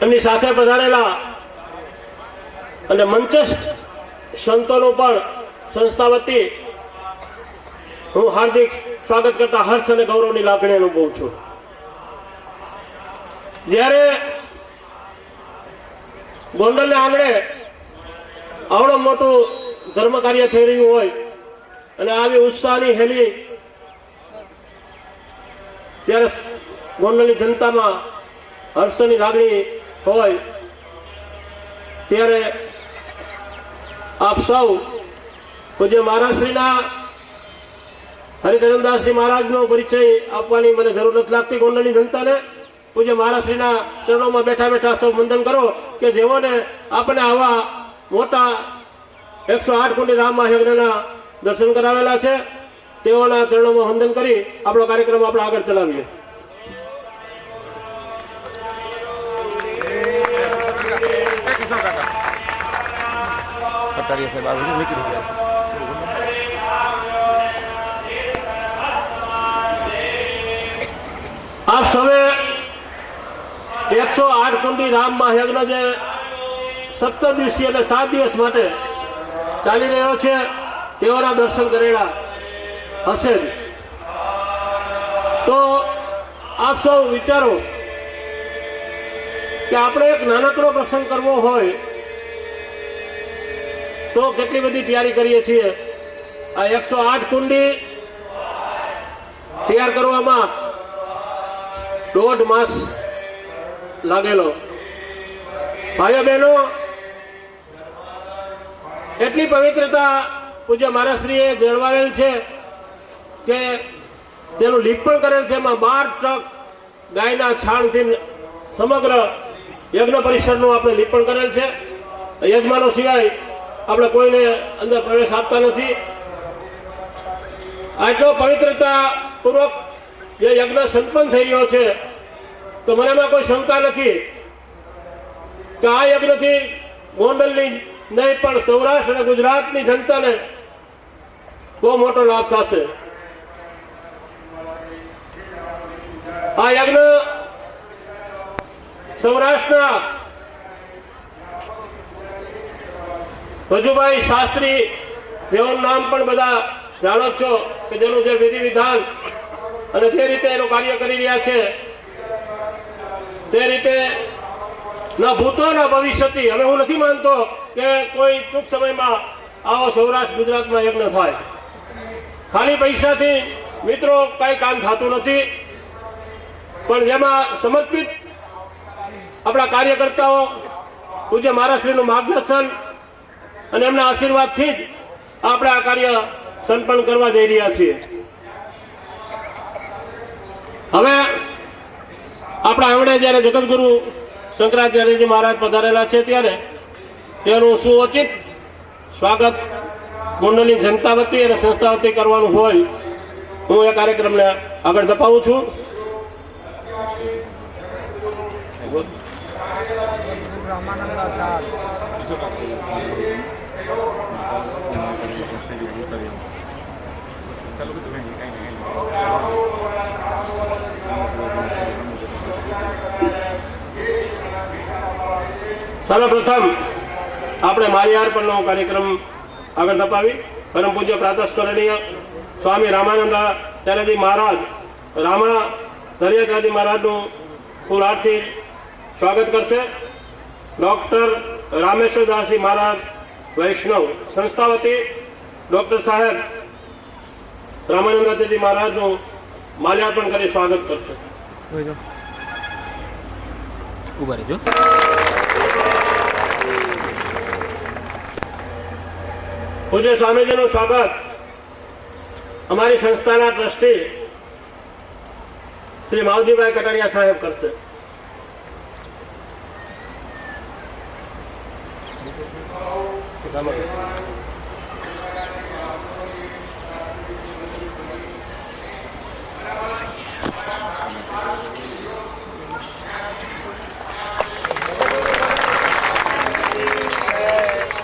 એમની સાથે પધારેલા અને મંચસ્થ સંતોનું પણ સંસ્થા વતી હું હાર્દિક સ્વાગત કરતા હર્ષ અને ગૌરવની લાગણી અનુભવું છું. જ્યારે ગોંડલને આંગણે આવડું મોટું ધર્મ કાર્ય થઈ રહ્યું હોય અને આવી ઉત્સાહની હેલી, ત્યારે ગોંડલની જનતામાં હર્ષની લાગણી હોય, ત્યારે આપ સૌ પૂજ્ય મહારાજશ્રીના હરિધરમદાસજી મહારાજનો પરિચય આપવાની મને જરૂર નથી લાગતી. ગોંડલની જનતાને પૂજ્ય મહારાજશ્રીના ચરણોમાં બેઠા બેઠા સૌ વંદન કરો કે જેઓને આપણે આવા મોટા 108 કુંડી રામ મહાયજ્ઞના દર્શન કરાવેલા છે. તેઓના ચરણોમાં વંદન કરી આપણો કાર્યક્રમ આપણે આગળ ચલાવીએ. આપ સૌએ 108 કુંડી રામ મહાયજ્ઞ જે 17 દિવસીય અને 7 દિવસ માટે ચાલી રહ્યો છે તેઓના દર્શન કરેલા હશે જ. તો આપ સૌ વિચારો કે આપણે એક નાનકડો પ્રસંગ કરવો હોય તો કેટલી બધી તૈયારી કરીએ છીએ. આ 108 કુંડી તૈયાર કરવામાં 1.5 માસ લાગેલો. ભાઈઓ બહેનો, એટલી પવિત્રતા પૂજ્ય મહારાજશ્રીએ જળવાવેલ છે કે તેનું લીપણ કરેલ છે. એમાં 12 ટ્રક ગાયના છાણથી સમગ્ર યજ્ઞ પરિસરનું આપણે લીપણ કરેલ છે. યજમાનો સિવાય આપણે કોઈને અંદર પ્રવેશ આપતા નથી. આટલો પવિત્રતા પૂર્વક જે યજ્ઞ સંપન્ન થઈ રહ્યો છે, તો મને એમાં કોઈ શંકા નથી કે આ યજ્ઞથી ગોંડલની નહીં પણ સૌરાષ્ટ્ર અને ગુજરાતની જનતાને બહુ મોટો લાભ થશે. આ યજ્ઞ સૌરાષ્ટ્રના ભજુભાઈ શાસ્ત્રી જેવું નામ પણ બધા જાણો છો કે જેનું જે વિધિ વિધાન અને જે રીતે એનું કાર્ય કરી રહ્યા છે તે રીતે ન ભૂતો ન ભવિષ્યથી. હવે હું નથી માનતો કે કોઈ ટૂંક સમયમાં આવો સૌરાષ્ટ્ર ગુજરાતમાં યજ્ઞ થાય. ખાલી પૈસાથી મિત્રો કઈ કામ થતું નથી, પણ જેમાં સમર્પિત આપણા કાર્યકર્તાઓ પૂજ્ય મહારાજશ્રીનું માર્ગદર્શન અને એમના આશીર્વાદથી જ આપણે આ કાર્ય સંપન્ન કરવા જઈ રહ્યા છીએ. હવે આપણા આંગણે જ્યારે જગતગુરુ શંકરાચાર્યજી મહારાજ પધારેલા છે ત્યારે તેનું સુઓચિત સ્વાગત ગોંડલની જનતા વતી અને સંસ્થા વતી કરવાનું હોય, હું એ કાર્યક્રમને આગળ ધપાવું છું. સર્વપ્રથમ આપણે માલ્યાર્પણનો કાર્યક્રમ આગળ ધપાવી પરમ પૂજ્ય પ્રાતસ્મરણીય સ્વામી રામાનંદાચાર્યજી મહારાજ રામા દરિયાત્રાજી મહારાજનું ફૂલ હારથી સ્વાગત કરશે. ડૉક્ટર રામેશ્વરદાસજી મહારાજ વૈષ્ણવ સંસ્થા વતી ડૉક્ટર સાહેબ રામાનંદાચાર્યજી મહારાજનું માલ્યાર્પણ કરી સ્વાગત કરશે. ઉભા રહેજો. પૂજ્ય સ્વામીજીનું સ્વાગત અમારી સંસ્થાના ટ્રસ્ટી શ્રી માવજીભાઈ કટારિયા સાહેબ કરશે.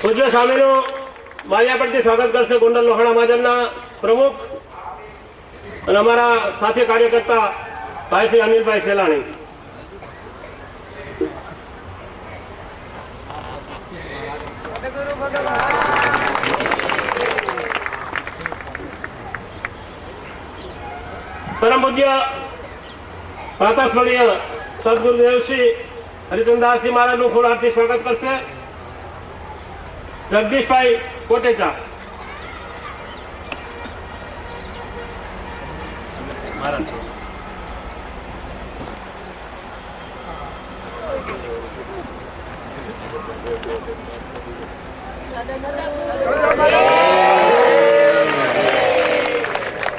પૂજ્ય સ્વામીનું માલ્યાર્પણથી સ્વાગત કરશે ગોંડલ લોહાણા મહાજનના પ્રમુખ અને અમારા સાથી કાર્યકર્તા ભાઈ શ્રી અનિલભાઈ સેલાણી. पूज्य प्रातस्मरणीय सद्गुरुदेव श्री हरिचंद्रदासजी महाराज નું ફૂલહારથી સ્વાગત કરશે જગદીશભાઈ કોટેચા।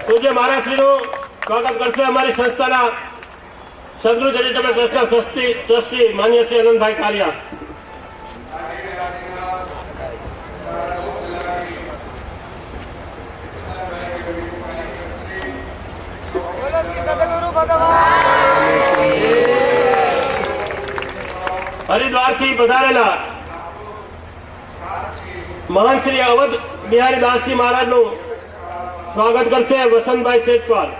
પૂજ્ય મહારાજશ્રીનું સ્વાગત કરશે અમારી સંસ્થાના સદગુરુ ચેરિટેબલ ટ્રસ્ટના ટ્રસ્ટી માન્ય શ્રી અનંતભાઈ કારિયા। હરિદ્વારથી પધારેલા મહાન શ્રી અવધ બિહારી દાસજી મહારાજનું સ્વાગત કરશે વસંતભાઈ સેજપાલ।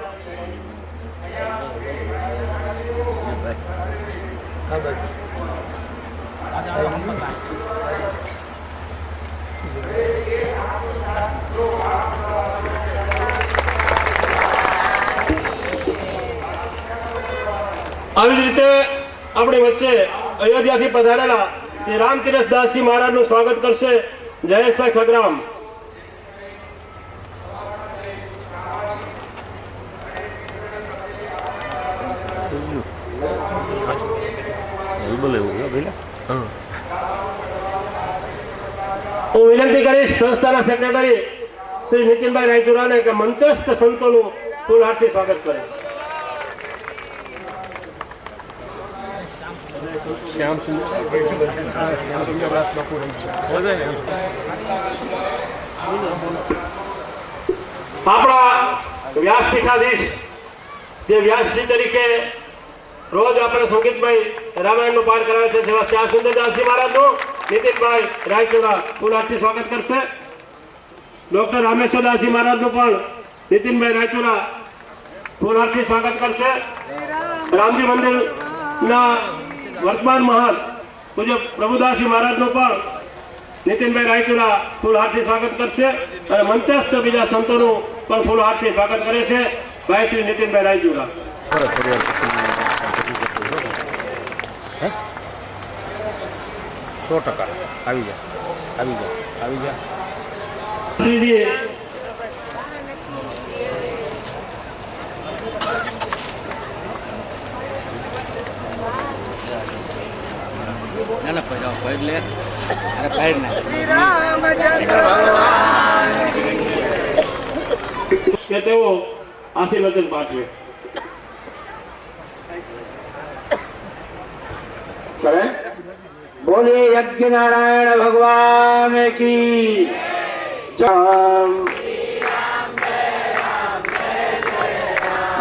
આવી જ રીતે આપણી વચ્ચે અયોધ્યાથી પધારેલા શ્રી રામતીરથ દાસજી મહારાજનું સ્વાગત કરશે જયેશભાઈ ખગરામ। હું વિનંતી કરીશ સંસ્થાના સેક્રેટરી શ્રી નીતિનભાઈ રાયચુરાને કે મંચસ્થ સંતોનું ફૂલહારથી સ્વાગત કરે। આપણા વ્યાસપીઠાધીશ જે વ્યાસજી તરીકે રોજ આપણે સંગીતભાઈ રામાયણનું પાઠ કરાવે છે જેવા શ્યામ સુંદરદાસજી મહારાજનું નીતિનભાઈ રાયચુરા ફૂલહારથી સ્વાગત કરશે। ડોક્ટર રામેશ્વરદાસજી મહારાજનું પણ નીતિનભાઈ રાયચુરા ફૂલહારથી સ્વાગત કરશે। રામજી મંદિરના વર્તમાન મહાન પૂજ્ય પ્રભુદાસજી મહારાજનું પણ નીતિનભાઈ રાયચુરા ફૂલહારથી સ્વાગત કરશે અને મંચસ્થ બીજા સંતોનું પણ ફૂલહારથી સ્વાગત કરે છે ભાઈ શ્રી નીતિનભાઈ રાયચુરા। 100% આવી જા શ્રીજી ના પહેલા પહેર લે અને પહેર ના કે તેઓ આશીર્વાદ પાઠવે करें। बोलिए यज्ञ नारायण भगवान की जय।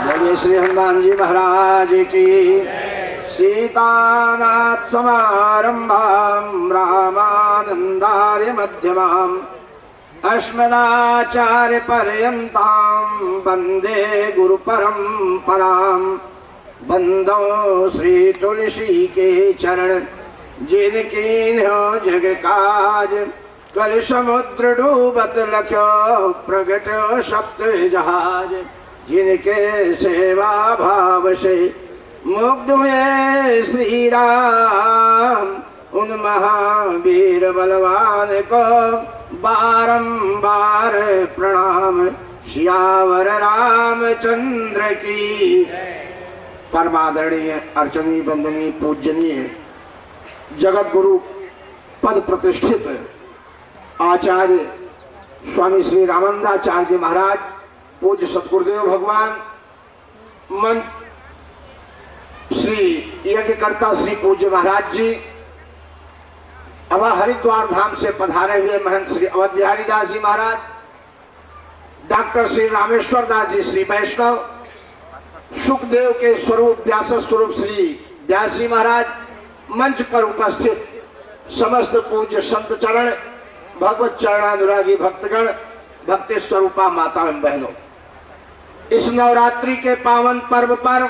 बोलिए श्री हनुमान जी महाराज की। सीतानाथ समारंभां रामानंदार्य मध्यमाम् अस्मदाचार्य पर्यन्तां वन्दे गुरु परम्पराम्। बंदो श्री तुलसी के चरण जिनकी हो जग काज कल समुद्र डूबत लख्यो प्रगट सप्त जहाज। जिनके सेवा भाव से मुग्ध हुए श्री राम उन महावीर बलवान को बारंबार प्रणाम। सियावर रामचंद्र की। परमादरणीय अर्चनीय वंदनीय पूजनीय जगत गुरु पद प्रतिष्ठित आचार्य स्वामी श्री रामानंदाचार्य महाराज पूज्य सतगुरुदेव भगवान मन श्री यज्ञकर्ता श्री पूज्य महाराज जी अब हरिद्वार धाम से पधारे हुए महंत श्री अवध बिहारी दास जी महाराज डॉक्टर श्री रामेश्वर दास जी श्री वैष्णव सुखदेव के स्वरूप व्यास स्वरूप श्री व्यास जी महाराज मंच पर उपस्थित समस्त पूज्य संत चरण भगवत चरणानुरागी भक्तगण भक्ति स्वरूपा माता एवं बहनों इस नवरात्रि के पावन पर्व पर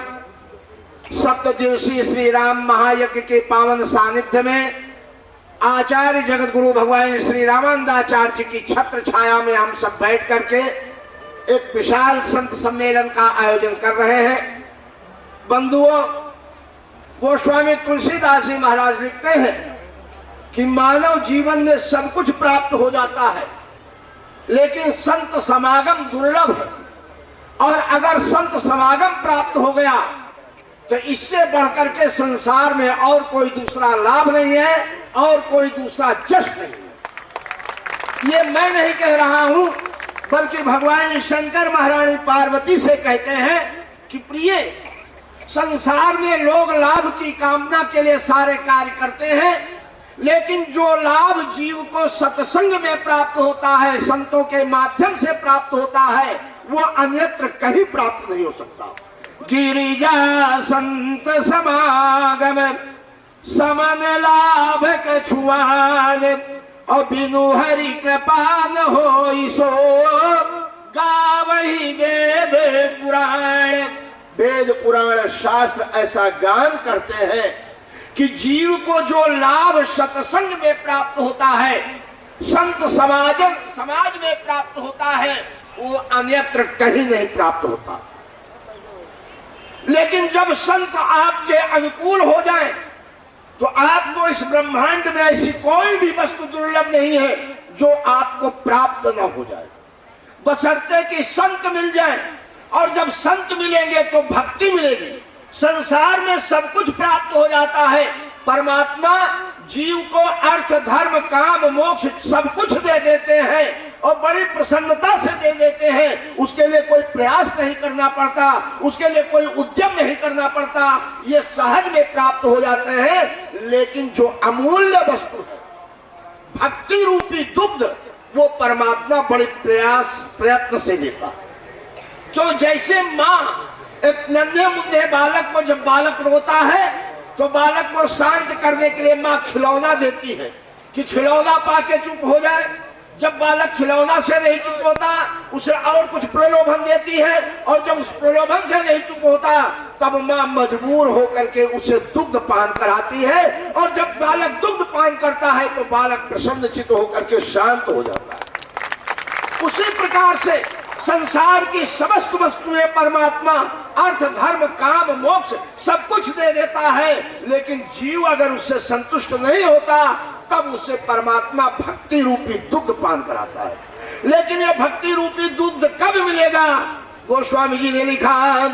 सप्त दिवसीय श्री राम महायज्ञ के पावन सानिध्य में आचार्य जगत गुरु भगवान श्री रामानंदाचार्य जी की छत्र छाया में हम सब बैठ करके एक विशाल संत सम्मेलन का आयोजन कर रहे हैं। बंधुओं, वो स्वामी तुलसीदास जी महाराज लिखते हैं कि मानव जीवन में सब कुछ प्राप्त हो जाता है, लेकिन संत समागम दुर्लभ है। और अगर संत समागम प्राप्त हो गया तो इससे बढ़कर के संसार में और कोई दूसरा लाभ नहीं है और कोई दूसरा जश्न नहीं है। ये मैं नहीं कह रहा हूं, बल्कि भगवान शंकर महारानी पार्वती से कहते हैं कि प्रिय, संसार में लोग लाभ की कामना के लिए सारे कार्य करते हैं, लेकिन जो लाभ जीव को सत्संग में प्राप्त होता है, संतों के माध्यम से प्राप्त होता है, वो अन्यत्र कहीं प्राप्त नहीं हो सकता। गिरिजा संत समागम समन लाभ कछुआन, और बिनु हरि कृपा न होई सो गावहि वेद पुराण। वेद पुराण शास्त्र ऐसा गान करते हैं कि जीव को जो लाभ सत्संग में प्राप्त होता है, संत समाज में प्राप्त होता है, वो अन्यत्र कहीं नहीं प्राप्त होता। लेकिन जब संत आपके अनुकूल हो जाए तो आपको इस ब्रह्मांड में ऐसी कोई भी वस्तु दुर्लभ नहीं है जो आपको प्राप्त न हो जाए, बशर्ते कि संत मिल जाए। और जब संत मिलेंगे तो भक्ति मिलेगी। संसार में सब कुछ प्राप्त हो जाता है, परमात्मा जीव को अर्थ धर्म काम मोक्ष सब कुछ दे देते हैं और बड़ी प्रसन्नता से दे देते हैं। उसके लिए कोई प्रयास नहीं करना पड़ता, उसके लिए कोई उद्यम नहीं करना पड़ता, ये सहज में प्राप्त हो जाते हैं। लेकिन जो अमूल्य वस्तु है, भक्ति रूपी दुग्ध, वो परमात्मा बड़े प्रयत्न से देता है। क्यों? जैसे माँ एक नन्हे मुन्ने बालक को, जब बालक रोता है तो बालक को शांत करने के लिए माँ खिलौना देती है कि खिलौना पाके चुप हो जाए। जब बालक खिलौना से नहीं चुप होता, उसे और कुछ प्रलोभन देती है, और जब उस प्रलोभन से नहीं चुप होता तब माँ मजबूर होकर के उसे दुग्ध पान कराती है। और जब बालक दुग्ध पान करता है तो बालक प्रसन्नचित्त होकर के शांत हो जाता है। उसी प्रकार से संसार की समस्त वस्तुएं परमात्मा अर्थ धर्म काम मोक्ष सब कुछ दे देता है, लेकिन जीव अगर उससे संतुष्ट नहीं होता तब उसे परमात्मा भक्ति रूपी दुग्ध पान कराता है। लेकिन ये भक्ति रूपी दुग्ध कब मिलेगा? गोस्वामी जी ने लिखा,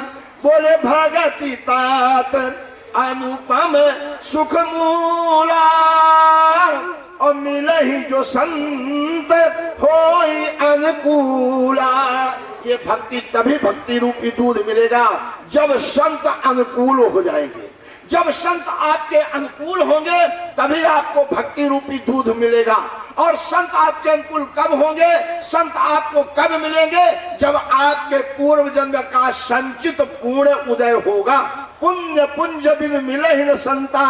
बोले भगति तात अनुपम सुख मूला, और मिलहि जो संत होई अनुकूला। ये भक्ति तभी भक्ति रूपी दूध मिलेगा जब संत अनुकूल हो जाएंगे। जब संत आपके अनुकूल होंगे तभी आपको भक्ति रूपी दूध मिलेगा। और संत आपके अनुकूल कब होंगे? संत आपको कब मिलेंगे? जब आपके पूर्व जन्म का संचित पूर्ण उदय होगा। पुण्य पुंज बिन मिलहि न संता,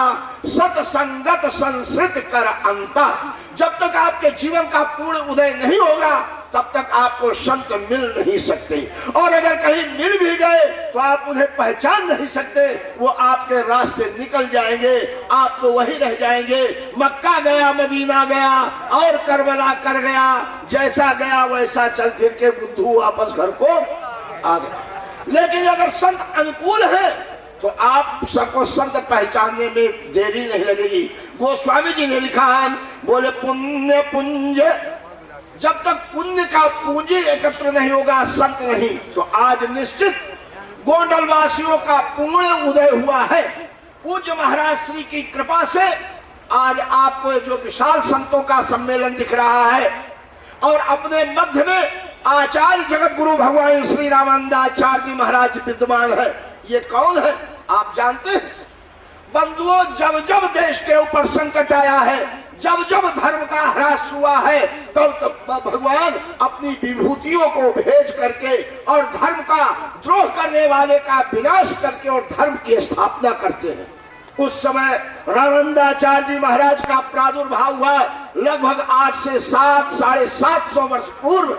सतसंगत संसृत कर अंता। जब तक आपके जीवन का पूर्ण उदय नहीं होगा तब तक आपको संत मिल नहीं सकते, और अगर कहीं मिल भी गए तो आप उन्हें पहचान नहीं सकते। वो आपके रास्ते निकल जाएंगे, आप तो वही रह जाएंगे। मक्का गया, मदीना गया और करबला कर गया, जैसा गया वैसा चल फिर के बुद्धू वापस घर को आ गया। लेकिन अगर संत अनुकूल है तो आप सबको संत पहचानने में देरी नहीं लगेगी। गोस्वामी जी ने लिखा, बोले पुण्य पुंज, जब तक पुण्य का पूंजी एकत्र नहीं होगा संत नहीं। तो आज निश्चित गोंडल वासियों का पूर्ण उदय हुआ है। पूज्य महाराज श्री की कृपा से आज आपको जो विशाल संतों का सम्मेलन दिख रहा है, और अपने मध्य में आचार्य जगत गुरु भगवान श्री रामानंदाचार्य जी महाराज विद्यमान है। ये कौन है आप जानते हैं? बंधुओं, जब जब देश के ऊपर संकट आया है, जब जब धर्म का ह्रास हुआ है, तब भगवान अपनी विभूतियों को भेज करके और धर्म का द्रोह करने वाले का विनाश करके और धर्म की स्थापना करते हैं। उस समय रामानंदाचार्य जी महाराज का प्रादुर्भाव हुआ लगभग आज से 700-750 वर्ष पूर्व,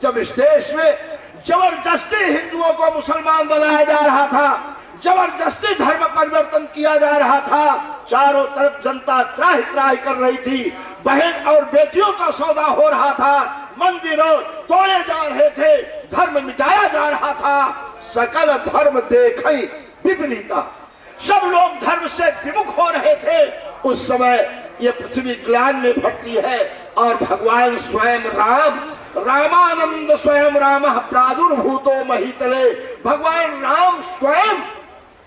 जब इस देश में जबरदस्ती हिंदुओं को मुसलमान बनाया जा रहा था, जबरदस्ती धर्म परिवर्तन किया जा रहा था। चारों तरफ जनता त्राहि त्राहि कर रही थी, बहन और बेटियों का सौदा हो रहा था। मंदिरों तोड़े जा रहे थे, धर्म मिटाया जा रहा था। सकल धर्म देखे विपरीता, सब लोग धर्म से विमुख हो रहे थे। उस समय ये पृथ्वी ग्लान में भटकी है और भगवान स्वयं राम, रामानंद स्वयं राम प्रादुर्भूतो महीतले, भगवान राम स्वयं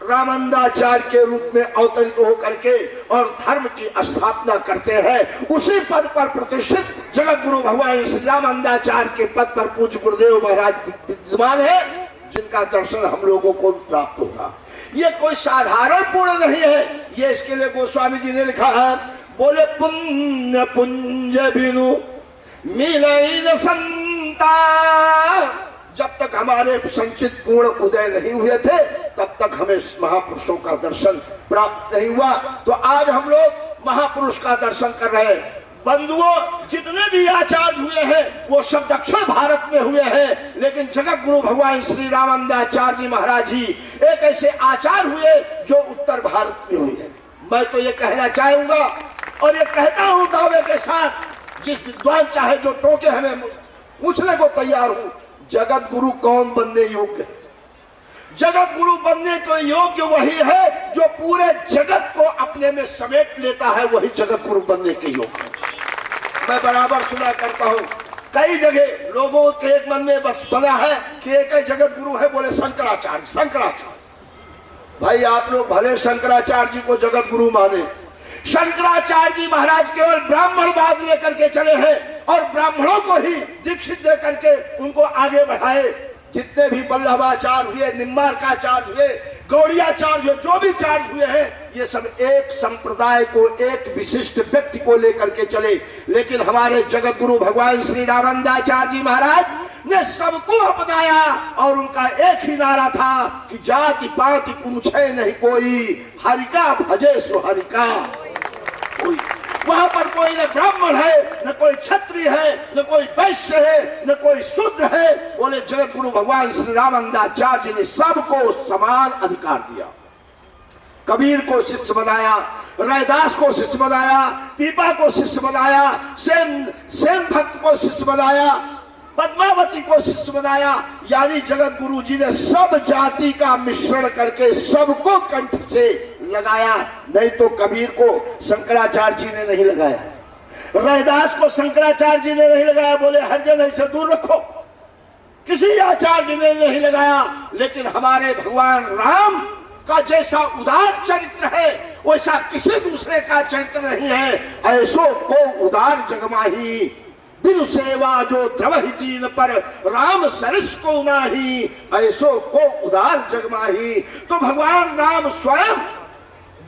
रामानंदाचार्य के रूप में अवतरित होकर के और धर्म की स्थापना करते हैं। उसी पद पर प्रतिष्ठित जगत गुरु भगवान श्री रामानंदाचार्य के पद पर पूज्य गुरुदेव महाराज विद्यमान है, जिनका दर्शन हम लोगों को प्राप्त होगा। ये कोई साधारण पुण्य नहीं है, ये इसके लिए गोस्वामी जी ने लिखा है, बोले पुण्य पुंज बिनु मिलई न संता। जब तक हमारे संचित पूर्ण उदय नहीं हुए थे तब तक हमें महापुरुषों का दर्शन प्राप्त नहीं हुआ। तो आज हम लोग महापुरुष का दर्शन कर रहे हैं। बंधुओं, जितने भी आचार्य हुए हैं वो सब दक्षिण भारत में हुए हैं, लेकिन जगत गुरु भगवान श्री रामानंदाचार्य जी महाराज जी एक ऐसे आचार्य हुए जो उत्तर भारत में हुए हैं। मैं तो ये कहना चाहूंगा और ये कहता हूं दावे के साथ, जिस विद्वान चाहे जो टोके हमें पूछने को तैयार हूं, जगत गुरु कौन बनने योग्य है? जगत गुरु बनने को योग्य वही है जो पूरे जगत को अपने में समेट लेता है, वही जगत गुरु बनने के योग्य है। मैं बराबर सुना करता हूँ, कई जगह लोगों के एक मन में बस बना है कि एक ही जगत गुरु है, बोले शंकराचार्य। शंकराचार्य भाई, आप लोग भले शंकराचार्य जी को जगत गुरु माने, शंकराचार्य जी महाराज केवल ब्राह्मणवाद लेकर के चले हैं और ब्राह्मणों को ही दीक्षित दे करके उनको आगे बढ़ाए। जितने भी वल्लभाचार्य हुए, निम्बार्काचार्य हुए, गौड़ियाचार्य हुए, जो भी चार्य हुए हैं, ये सब एक संप्रदाय को, एक विशिष्ट व्यक्ति को लेकर के चले। लेकिन हमारे जगत गुरु भगवान श्री रामानंदाचार्य जी महाराज ने सबको अपनाया और उनका एक ही नारा था कि जाति पाति पूछे नहीं कोई, हरिका भजे सो हरिका कोई। वहां पर कोई न ब्राह्मण है, न कोई क्षत्रिय है, न कोई वैश्य है, न कोई शूद्र है। बोले जगत गुरु भगवान श्री रामानंदाचार्य जी ने सबको समान अधिकार दिया। कबीर को शिष्य बनाया, रैदास को शिष्य बनाया, पीपा को शिष्य बनाया, सेन भक्त को शिष्य बनाया, पद्मावती को शिष्य बनाया। यानी जगत गुरु जी ने सब जाति का मिश्रण करके सबको कंठ से लगाया। नहीं तो कबीर को शंकराचार्य जी ने नहीं लगाया, रैदास को शंकराचार्य जी ने नहीं लगाया, बोले हरिजन ऐसे दूर रखो, किसी आचार्य जी ने नहीं लगाया। लेकिन हमारे भगवान राम का जैसा उदार चरित्र है वैसा किसी दूसरे का चरित्र नहीं है। ऐसो को उदार जगमाही, बिनु सेवा जो द्रवहि दीन पर, राम सरस को नाही, ऐसो को उदार जगमाही। तो भगवान राम स्वयं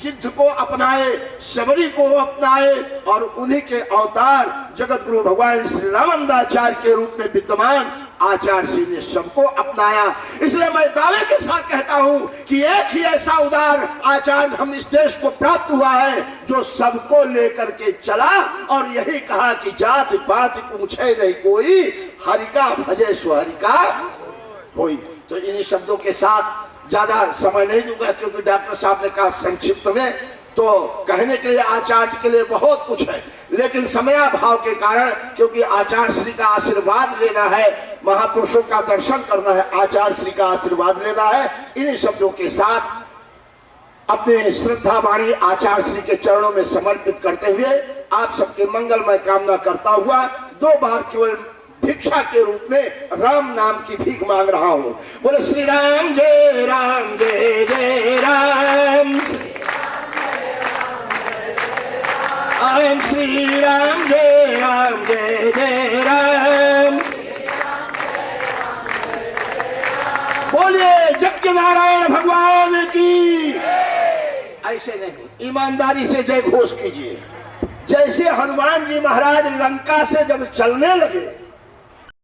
गिद्ध को अपनाए, शबरी को अपनाए और उन्हीं के अवतार जगत गुरु भगवान श्री रामानंदाचार्य के रूप में विद्यमान आचार्य श्री ने सबको अपनाया। इसलिए मैं दावे के साथ कहता हूं कि एक ही ऐसा उदार आचार्य हम इस देश को प्राप्त हुआ है जो सबको लेकर के चला और यही कहा कि जाति पाति पूछे नहीं कोई, हरिका भजे सो हरिका कोई। तो इन्हीं शब्दों के साथ ज्यादा समय नहीं दूंगा क्योंकि डॉक्टर साहब ने कहा संक्षिप्त में, तो कहने के लिए आचार्य के लिए बहुत कुछ है, लेकिन समयाभाव के कारण, क्योंकि आचार्य श्री का आशीर्वाद लेना है, महापुरुषों का दर्शन करना है, आचार्य श्री का आशीर्वाद लेना है। इन्हीं शब्दों के साथ अपने श्रद्धा वाणी आचार्य श्री के चरणों में समर्पित करते हुए आप सबके मंगलमय कामना करता हुआ 2 बार केवल भिक्षा के रूप में राम नाम की भीख मांग रहा हूं। बोले श्री राम जय राम जय जय राम, ओम श्री राम जय राम जय जय राम। बोलिए यज्ञ नारायण भगवान की। ऐसे नहीं, ईमानदारी से जय घोष कीजिए। जैसे हनुमान जी महाराज लंका से जब चलने लगे